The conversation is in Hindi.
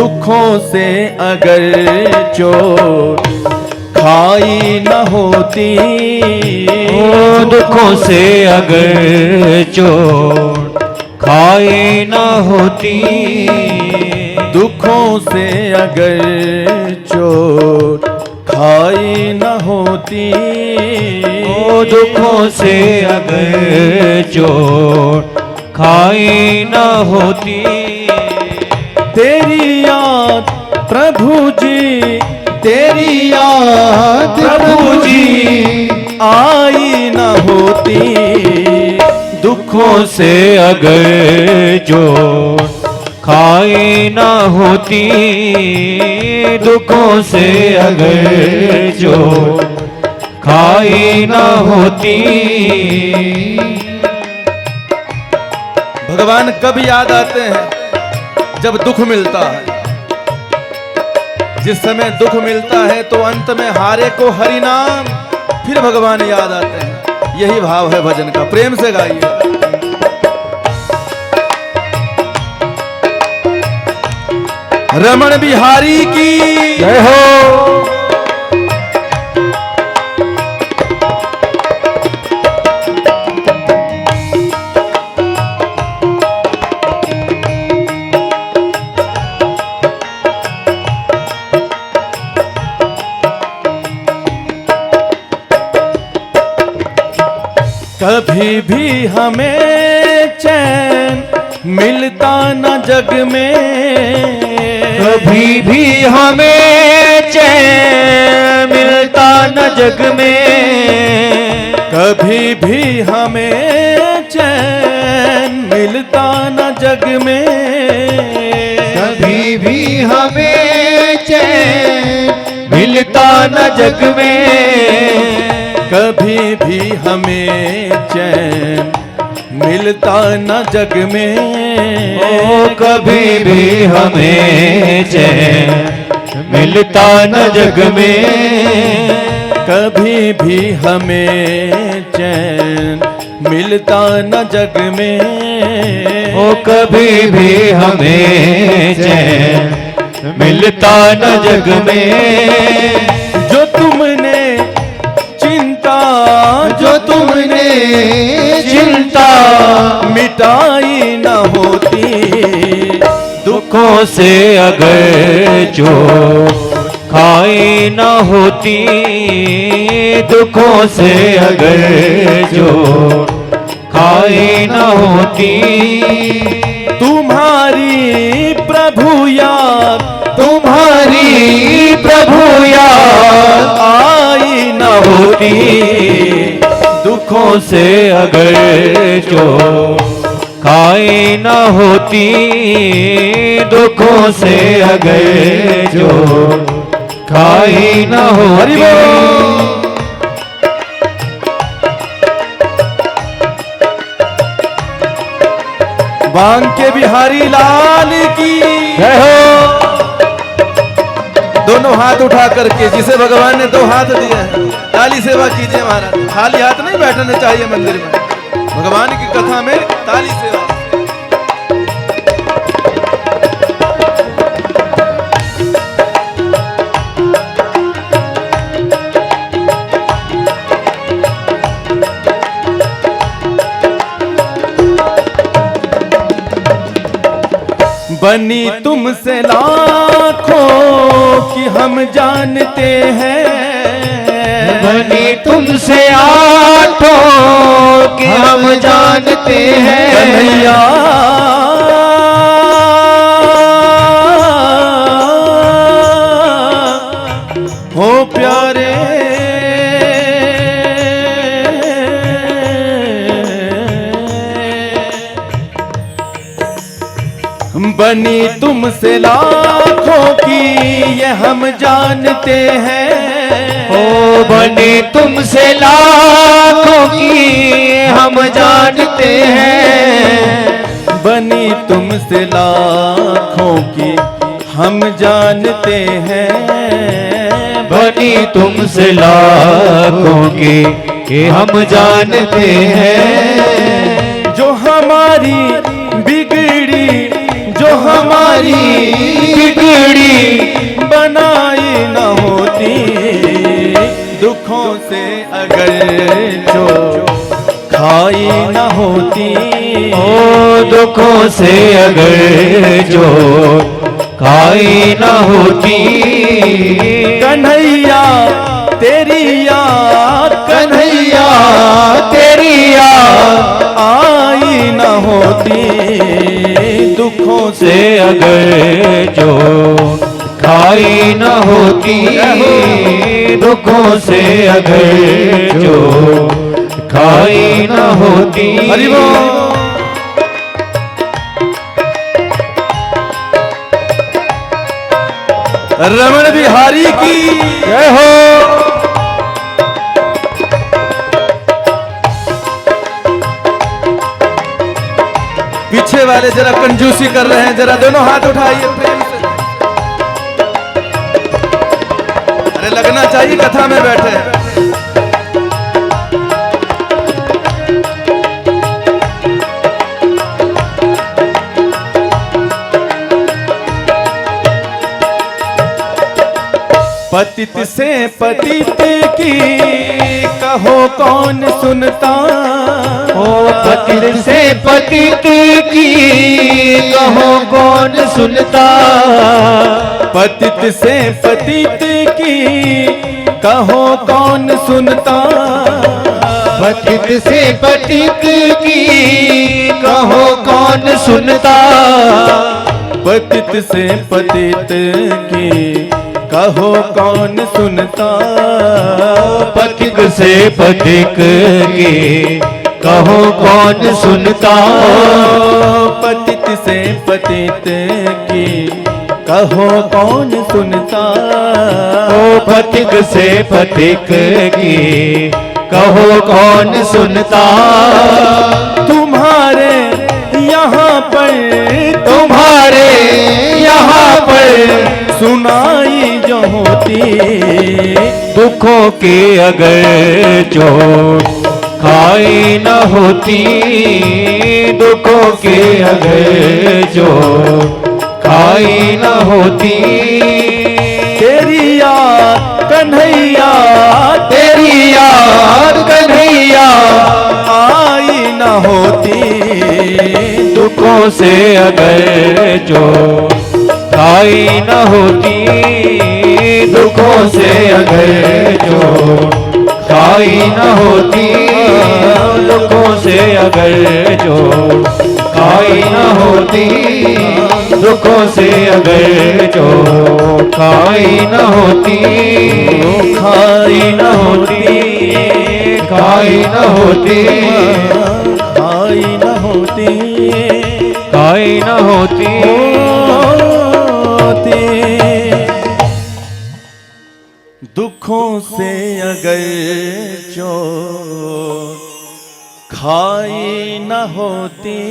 दुखों से अगर चोट खाई न होती, दुखों से अगर चोट खाई न होती, दुखों से अगर चोट खाई न होती, दुखों से अगर चोट खाई न होती, तेरी याद प्रभु जी, तेरी याद प्रभु जी आई न होती, दुखों से अगर चोट खाई न होती, दुखों से अगर चोट खाई न होती। भगवान कब याद आते हैं? जब दुख मिलता है। जिस समय दुख मिलता है तो अंत में हारे को हरि नाम, फिर भगवान याद आते हैं। यही भाव है भजन का, प्रेम से गाइए। रमण बिहारी की जय हो। कभी भी हमें चैन मिलता न जग में, कभी भी हमें चैन मिलता न जग में, कभी भी हमें चैन मिलता न जग में, कभी भी हमें चैन मिलता न जग में, कभी भी हमें चैन मिलता न जग में, कभी भी हमें चैन मिलता न जग में, कभी भी हमें चैन मिलता न जग में, कभी भी हमें चैन मिलता न जग में। जो तुमने चिंता, जो तुमने चिंता मिटाई न होती, दुखों से अगर चोट खाई न होती, दुखों से अगर चोट खाई न होती, तुम्हारी प्रभु याद, तुम्हारी प्रभु याद आई न होती, दुखों से अगर चोट खाई न होती, दुखों से अगर चोट खाई न होती। बांके बिहारी लाल की जय हो। दोनों हाथ उठा करके, जिसे भगवान ने दो हाथ दिए हैं, ताली सेवा कीजिए महाराज। खाली हाथ नहीं बैठने चाहिए मंदिर में, भगवान की कथा में ताली सेवा। बनी तुमसे लाखों कि हम जानते हैं, बनी तुमसे आठों कि हम जानते हैं, कन्हैया हो प्यारे, बनी तुमसे लाखों की ये हम जानते हैं, ओ बनी तुमसे लाखों की हम जानते हैं, बनी तुमसे लाखों की हम जानते हैं, बनी तुमसे लाखों की हम जानते हैं, जो हमारी बिगड़ी, जो हमारी बिगड़ी दुखों से अगर जो खाई न होती, कन्हैया तेरी याद, कन्हैया तेरी याद आई न होती, दुखों से अगर जो खाई न होती, दुखों से अगर जो खाई न होती। हरि बोल। रमण बिहारी की जय हो। पीछे वाले जरा कंजूसी कर रहे हैं, जरा दोनों हाथ उठाइए प्रेम से। अरे लगना चाहिए कथा में बैठे हैं। पतित से पतित की कहो कौन सुनता, ओ पतित से पतित की कहो कौन सुनता, पतित से पतित की कहो कौन सुनता, पतित से पतित की कहो कौन सुनता, पतित से पतित की कहो कौन सुनता, पथिक से पथिक की कहो कौन सुनता, पतित से पतित की कहो कौन सुनता, ओ पथिक से पथिक की कहो कौन सुनता। तुम्हारे यहाँ पर, तुम्हारे यहाँ पर सुनाई जो होती, दुखों की अगर चोट खाई न होती, दुखों की अगर चोट खाई न होती, तेरी याद कन्हैया, तेरी याद कन्हैया आई न होती, दुखों से अगर चोट खाई न होती, दुखों से अगर जो खाई न होती, दुखों से अगर जो खाई न होती, दुखों से अगर जो खाई न होती, खाई न होती, खाई न होती, खाई न होती, खाई न होती। दुखों से अगर जो खाई न होती,